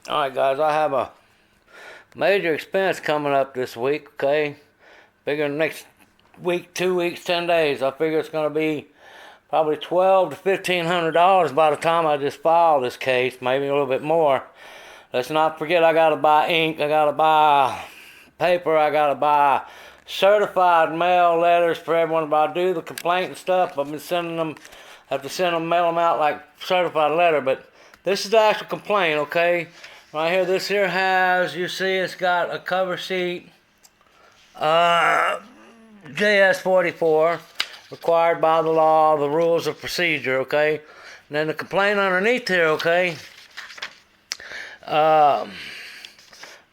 Alright guys, I have a major expense coming up this week, okay? Figure next week, 2 weeks, 10 days. I figure it's gonna be probably $1,200 to $1,500 by the time I just file this case, maybe a little bit more. Let's not forget I gotta buy ink, I gotta buy paper, I gotta buy certified mail letters for everyone. If I do the complaint and stuff, I've been sending them, have to send them, mail them out like certified letter, but this is the actual complaint, okay? Right here, this here has, you see it's got a cover sheet, JS44, required by the law, the rules of procedure, okay? And then the complaint underneath here, okay? Because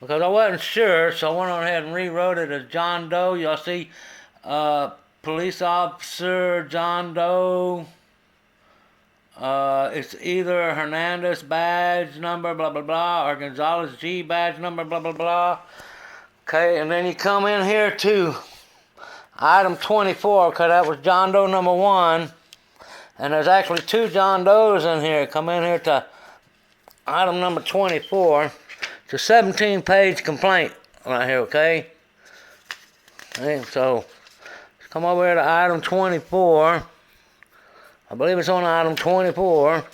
I wasn't sure, so I went on ahead and rewrote it as John Doe. Y'all see, police officer John Doe. It's either Hernandez badge number, blah, blah, blah, or Gonzalez G badge number, blah, blah, blah. Okay, and then you come in here to item 24, because that was John Doe number 1. And there's actually 2 John Does in here. Come in here to item number 24. It's a 17-page complaint right here, okay? Okay, so come over here to item 24. I believe it's on item 24.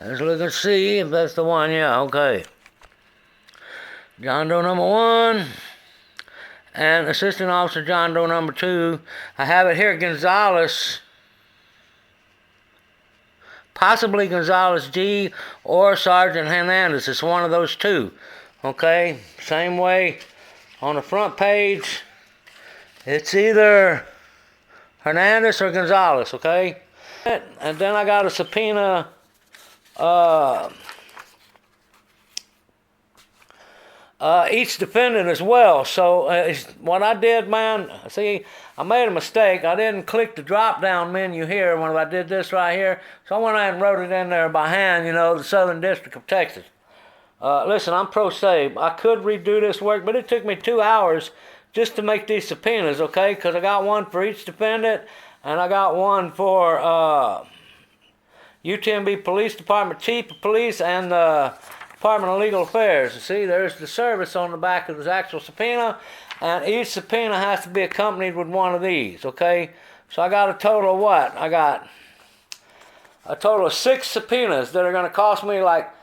Let's look and see if that's the one. Yeah, okay. John Doe number 1 and Assistant Officer John Doe number 2. I have it here, Gonzalez, possibly Gonzalez G or Sergeant Hernandez. It's one of those 2. Okay, same way on the front page. It's either Hernandez or Gonzalez, okay? And then I got a subpoena each defendant as well. So what I did, man, see, I made a mistake. I didn't click the drop-down menu here when I did this right here. So I went ahead and wrote it in there by hand, you know, the Southern District of Texas. Listen, I'm pro se. I could redo this work, but it took me 2 hours just to make these subpoenas, okay? Because I got one for each defendant, and I got one for UTMB Police Department Chief of Police and the Department of Legal Affairs. You see, there's the service on the back of this actual subpoena, and each subpoena has to be accompanied with one of these, okay? So I got a total of what? I got a total of 6 subpoenas that are going to cost me like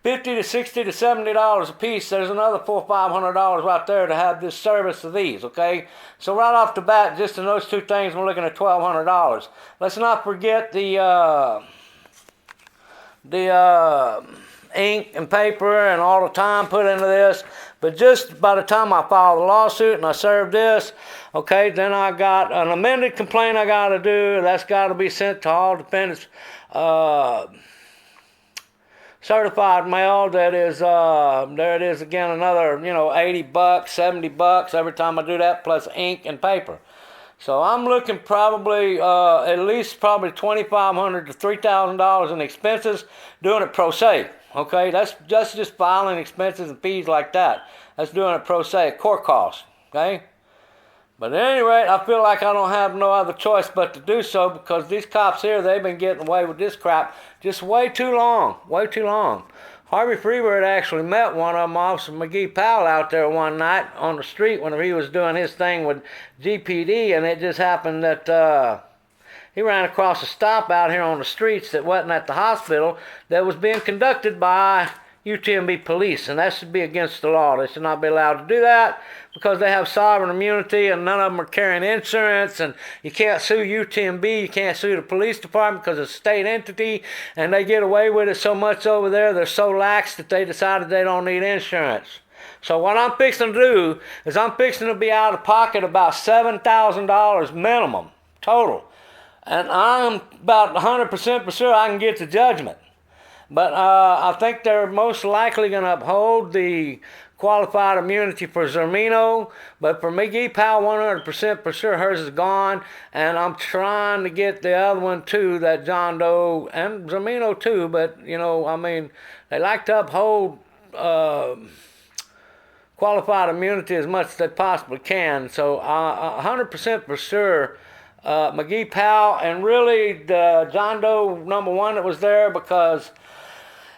$50 to $60 to $70 a piece. There's another $400 or $500 right there to have this service of these, okay? So right off the bat, just in those 2 things, we're looking at $1,200. Let's not forget the ink and paper and all the time put into this. But just by the time I filed the lawsuit and I served this, okay, then I got an amended complaint I got to do. That's got to be sent to all defendants. Certified mail. That is, there it is again, another, you know, $80, $70 every time I do that, plus ink and paper. So I'm looking probably at least probably $2,500 to $3,000 in expenses doing it pro se. Okay, that's just filing expenses and fees like that. That's doing it pro se, court costs. Okay. But at any rate, I feel like I don't have no other choice but to do so, because these cops here, they've been getting away with this crap just way too long. Way too long. Harvey Freebird actually met one of them, Officer McGee Powell, out there one night on the street when he was doing his thing with GPD, and it just happened that he ran across a stop out here on the streets that wasn't at the hospital, that was being conducted by UTMB police, and that should be against the law. They should not be allowed to do that because they have sovereign immunity, and none of them are carrying insurance, and you can't sue UTMB, you can't sue the police department because it's a state entity, and they get away with it so much over there. They're so lax that they decided they don't need insurance. So what I'm fixing to do is I'm fixing to be out of pocket about $7,000 minimum total, and I'm about 100% for sure I can get the judgment. But I think they're most likely going to uphold the qualified immunity for Zermino. But for McGee Powell, 100% for sure hers is gone. And I'm trying to get the other one too, that John Doe, and Zermino too. But, you know, I mean, they like to uphold qualified immunity as much as they possibly can. So 100% for sure McGee Powell, and really the John Doe number 1 that was there, because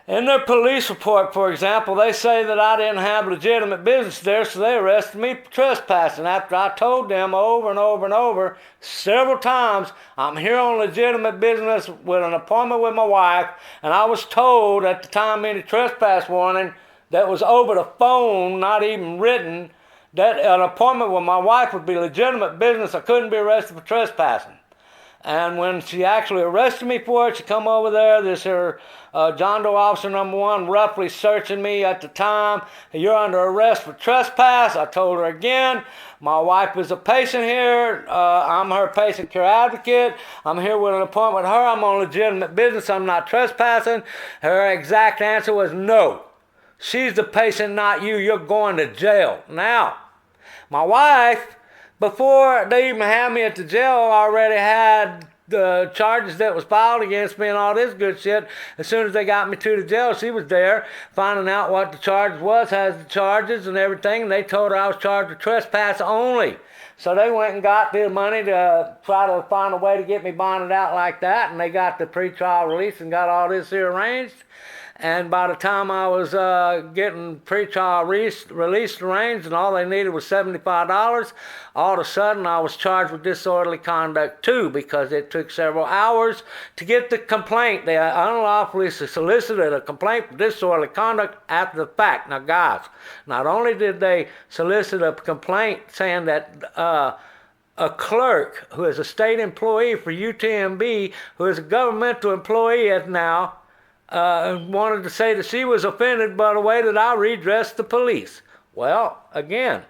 In their police report, for example, they say that I didn't have legitimate business there, so they arrested me for trespassing after I told them over and over and over several times I'm here on legitimate business with an appointment with my wife, and I was told at the time any trespass warning that was over the phone, not even written, that an appointment with my wife would be legitimate business. I couldn't be arrested for trespassing. And when she actually arrested me for it, she come over there, this her John Doe officer number 1 roughly searching me at the time. You're under arrest for trespass. I told her again, my wife is a patient here. I'm her patient care advocate. I'm here with an appointment with her. I'm on legitimate business. I'm not trespassing. Her exact answer was no. She's the patient, not you. You're going to jail. Now, my wife, before they even had me at the jail, already had the charges that was filed against me and all this good shit. As soon as they got me to the jail, she was there finding out what the charge was, has the charges and everything, and they told her I was charged with trespass only. So they went and got the money to try to find a way to get me bonded out like that, and they got the pretrial release and got all this here arranged. And by the time I was getting pretrial release arranged and all they needed was $75, all of a sudden I was charged with disorderly conduct too, because it took several hours to get the complaint. They unlawfully solicited a complaint for disorderly conduct after the fact. Now guys, not only did they solicit a complaint saying that a clerk who is a state employee for UTMB, who is a governmental employee as now, wanted to say that she was offended by the way that I redressed the police. Well, again,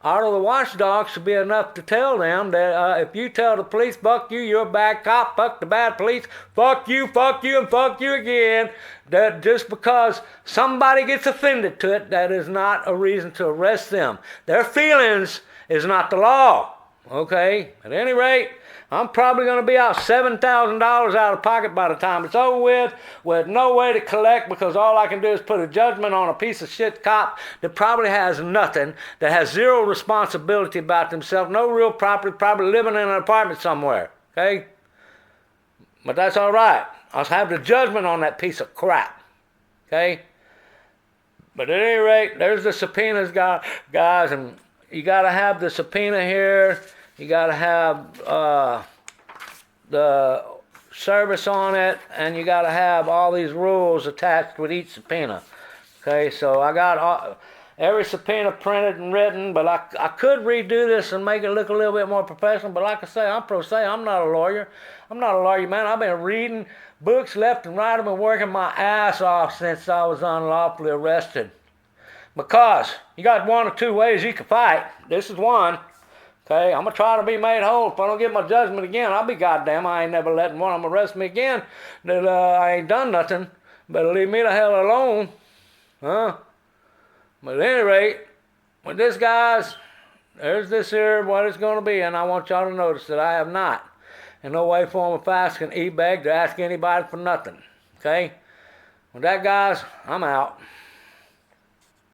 out of the watchdog should be enough to tell them that if you tell the police, fuck you, you're a bad cop, fuck the bad police, fuck you, and fuck you again, that just because somebody gets offended to it, that is not a reason to arrest them. Their feelings is not the law, okay? At any rate, I'm probably going to be out $7,000 out of pocket by the time it's over with no way to collect, because all I can do is put a judgment on a piece of shit cop that probably has nothing, that has zero responsibility about themselves, no real property, probably living in an apartment somewhere, okay? But that's all right. I'll have the judgment on that piece of crap, okay? But at any rate, there's the subpoenas, guys, and you got to have the subpoena here. You got to have the service on it, and you got to have all these rules attached with each subpoena. Okay, so I got every subpoena printed and written, but I could redo this and make it look a little bit more professional, but like I say, I'm pro se. I'm not a lawyer. I'm not a lawyer, man. I've been reading books left and right. I've been working my ass off since I was unlawfully arrested. Because you got one or two ways you can fight. This is one. Okay, I'm going to try to be made whole. If I don't get my judgment again, I'll be goddamn. I ain't never letting one of them arrest me again. That I ain't done nothing. Better leave me the hell alone. Huh? But at any rate, with this, guys, there's this here, what it's going to be. And I want y'all to notice that I have not, in no way, form, or fashion, e-begged or ask anybody for nothing. Okay? With that, guys, I'm out.